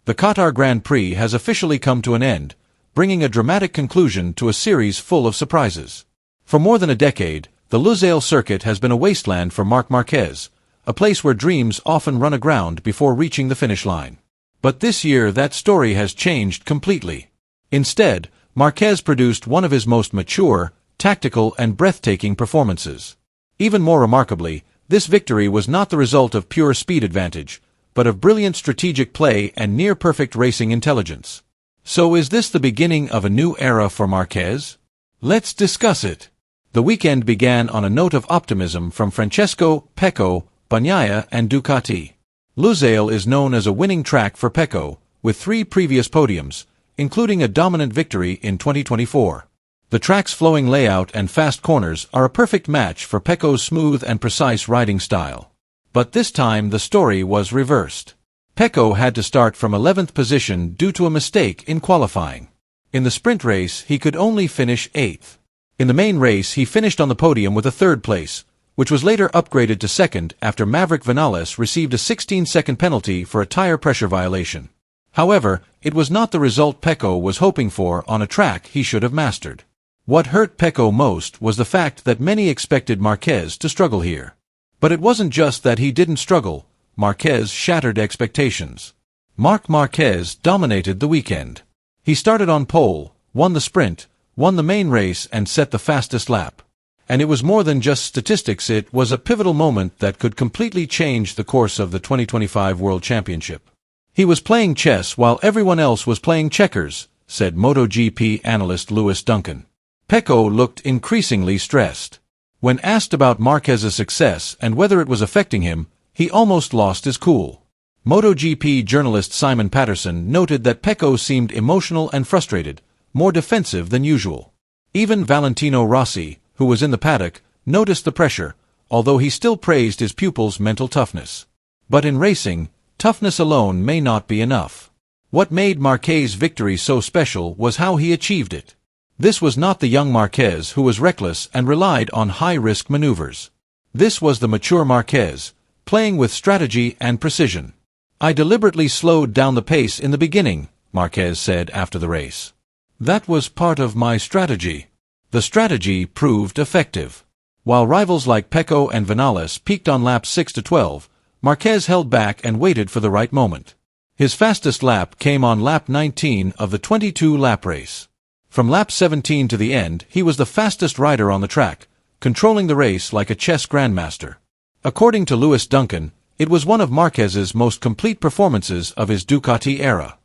The Qatar Grand Prix has officially come to an end, bringing a dramatic conclusion to a series full of surprises. For more than a decade, the Lusail circuit has been a wasteland for Marc Marquez, a place where dreams often run aground before reaching the finish line. But this year that story has changed completely. Instead, Marquez produced one of his most mature, tactical and breathtaking performances. Even more remarkably, this victory was not the result of pure speed advantage, but of brilliant strategic play and near-perfect racing intelligence. So is this the beginning of a new era for Marquez? Let's discuss it. The weekend began on a note of optimism from Francesco, Pecco, Bagnaia and Ducati. Lusail is known as a winning track for Pecco, with 3 previous podiums, including a dominant victory in 2024. The track's flowing layout and fast corners are a perfect match for Pecco's smooth and precise riding style. But this time the story was reversed. Pecco had to start from 11th position due to a mistake in qualifying. In the sprint race, he could only finish 8th. In the main race, he finished on the podium with a 3rd place, which was later upgraded to 2nd after Maverick Vinales received a 16-second penalty for a tire pressure violation. However, it was not the result Pecco was hoping for on a track he should have mastered. What hurt Pecco most was the fact that many expected Marquez to struggle here. But it wasn't just that he didn't struggle, Marquez shattered expectations. Marc Marquez dominated the weekend. He started on pole, won the sprint, won the main race and set the fastest lap. And it was more than just statistics, it was a pivotal moment that could completely change the course of the 2025 World Championship. He was playing chess while everyone else was playing checkers, said MotoGP analyst Lewis Duncan. Pecco looked increasingly stressed. When asked about Marquez's success and whether it was affecting him, he almost lost his cool. MotoGP journalist Simon Patterson noted that Pecco seemed emotional and frustrated, more defensive than usual. Even Valentino Rossi, who was in the paddock, noticed the pressure, although he still praised his pupil's mental toughness. But in racing, toughness alone may not be enough. What made Marquez's victory so special was how he achieved it. This was not the young Marquez who was reckless and relied on high-risk maneuvers. This was the mature Marquez, playing with strategy and precision. I deliberately slowed down the pace in the beginning, Marquez said after the race. That was part of my strategy. The strategy proved effective. While rivals like Pecco and Vinales peaked on laps 6 to 12, Marquez held back and waited for the right moment. His fastest lap came on lap 19 of the 22-lap race. From lap 17 to the end, he was the fastest rider on the track, controlling the race like a chess grandmaster. According to Lewis Duncan, it was one of Marquez's most complete performances of his Ducati era.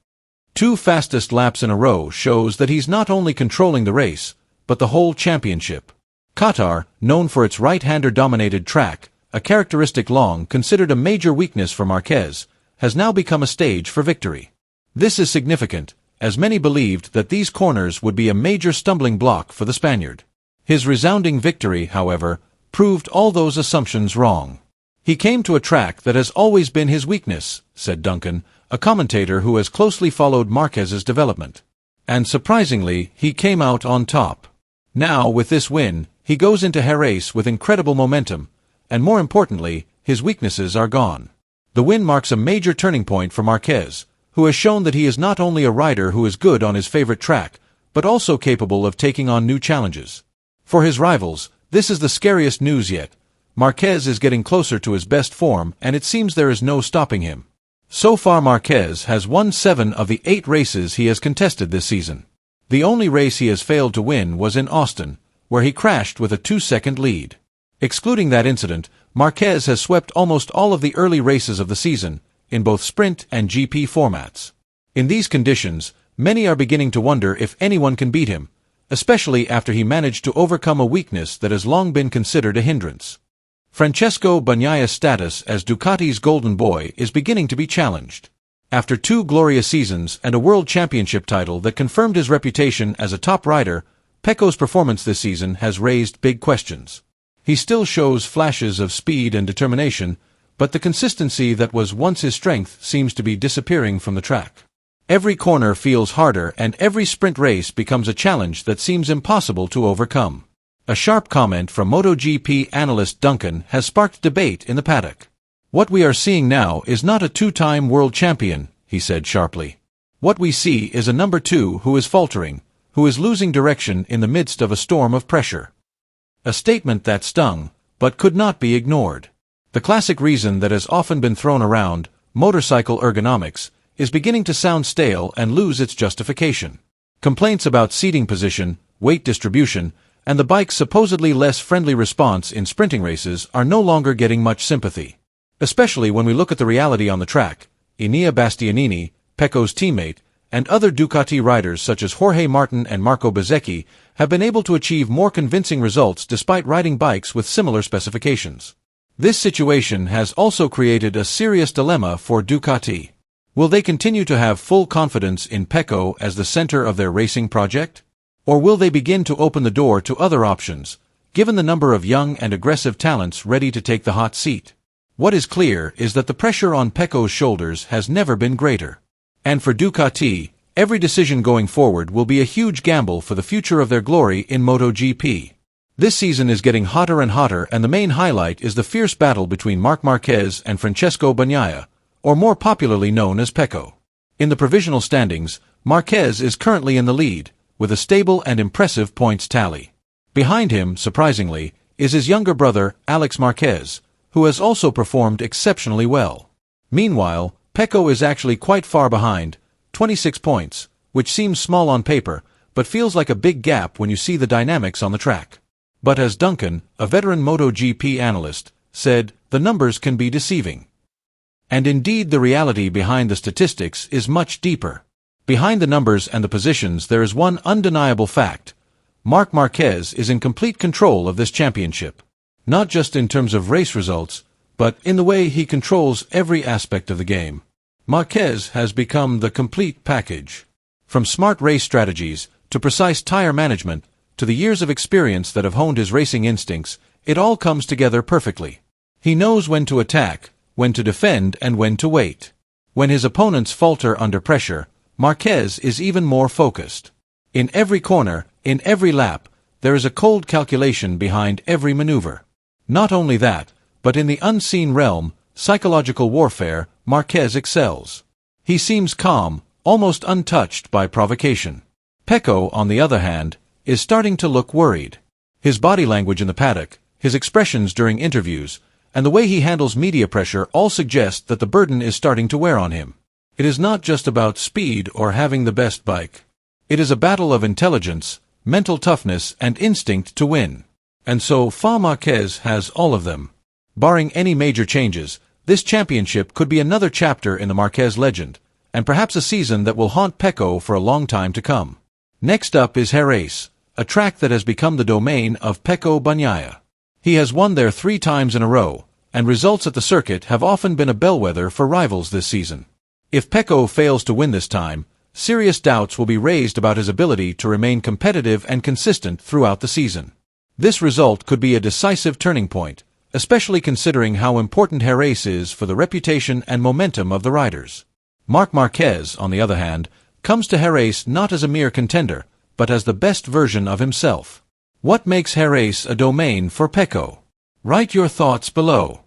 2 fastest laps in a row shows that he's not only controlling the race, but the whole championship. Qatar, known for its right-hander-dominated track, a characteristic long considered a major weakness for Marquez, has now become a stage for victory. This is significant, as many believed that these corners would be a major stumbling block for the Spaniard. His resounding victory, however, proved all those assumptions wrong. He came to a track that has always been his weakness, said Duncan, a commentator who has closely followed Marquez's development. And surprisingly, he came out on top. Now, with this win, he goes into Jerez with incredible momentum, and more importantly, his weaknesses are gone. The win marks a major turning point for Marquez, who has shown that he is not only a rider who is good on his favorite track, but also capable of taking on new challenges. For his rivals, this is the scariest news yet. Marquez is getting closer to his best form, and it seems there is no stopping him. So far Marquez has won 7 of the 8 races he has contested this season. The only race he has failed to win was in Austin, where he crashed with a 2-second lead. Excluding that incident, Marquez has swept almost all of the early races of the season, in both sprint and GP formats. In these conditions, many are beginning to wonder if anyone can beat him, especially after he managed to overcome a weakness that has long been considered a hindrance. Francesco Bagnaia's status as Ducati's golden boy is beginning to be challenged. After 2 glorious seasons and a world championship title that confirmed his reputation as a top rider, Pecco's performance this season has raised big questions. He still shows flashes of speed and determination, but the consistency that was once his strength seems to be disappearing from the track. Every corner feels harder and every sprint race becomes a challenge that seems impossible to overcome. A sharp comment from MotoGP analyst Duncan has sparked debate in the paddock. What we are seeing now is not a 2-time world champion, he said sharply. What we see is a number 2 who is faltering, who is losing direction in the midst of a storm of pressure. A statement that stung, but could not be ignored. The classic reason that has often been thrown around, motorcycle ergonomics, is beginning to sound stale and lose its justification. Complaints about seating position, weight distribution, and the bike's supposedly less friendly response in sprinting races are no longer getting much sympathy. Especially when we look at the reality on the track. Enea Bastianini, Pecco's teammate, and other Ducati riders such as Jorge Martin and Marco Bezzecchi have been able to achieve more convincing results despite riding bikes with similar specifications. This situation has also created a serious dilemma for Ducati. Will they continue to have full confidence in Pecco as the center of their racing project? Or will they begin to open the door to other options, given the number of young and aggressive talents ready to take the hot seat? What is clear is that the pressure on Pecco's shoulders has never been greater. And for Ducati, every decision going forward will be a huge gamble for the future of their glory in MotoGP. This season is getting hotter and hotter, and the main highlight is the fierce battle between Marc Marquez and Francesco Bagnaia, or more popularly known as Pecco. In the provisional standings, Marquez is currently in the lead, with a stable and impressive points tally. Behind him, surprisingly, is his younger brother, Alex Marquez, who has also performed exceptionally well. Meanwhile, Pecco is actually quite far behind, 26 points, which seems small on paper, but feels like a big gap when you see the dynamics on the track. But as Duncan, a veteran MotoGP analyst, said, the numbers can be deceiving. And indeed the reality behind the statistics is much deeper. Behind the numbers and the positions there is one undeniable fact. Marc Marquez is in complete control of this championship. Not just in terms of race results, but in the way he controls every aspect of the game. Marquez has become the complete package. From smart race strategies, to precise tire management, to the years of experience that have honed his racing instincts, it all comes together perfectly. He knows when to attack, when to defend, and when to wait. When his opponents falter under pressure, Marquez is even more focused. In every corner, in every lap, there is a cold calculation behind every maneuver. Not only that, but in the unseen realm, psychological warfare, Marquez excels. He seems calm, almost untouched by provocation. Pecco, on the other hand, is starting to look worried. His body language in the paddock, his expressions during interviews, and the way he handles media pressure all suggest that the burden is starting to wear on him. It is not just about speed or having the best bike. It is a battle of intelligence, mental toughness, and instinct to win. And so Marquez has all of them. Barring any major changes, this championship could be another chapter in the Marquez legend, and perhaps a season that will haunt Pecco for a long time to come. Next up is Jerez, a track that has become the domain of Pecco Bagnaia. He has won there 3 times in a row, and results at the circuit have often been a bellwether for rivals this season. If Pecco fails to win this time, serious doubts will be raised about his ability to remain competitive and consistent throughout the season. This result could be a decisive turning point, especially considering how important Jerez is for the reputation and momentum of the riders. Marc Marquez, on the other hand, comes to Jerez not as a mere contender, but as the best version of himself. What makes Jerez a domain for Pecco? Write your thoughts below.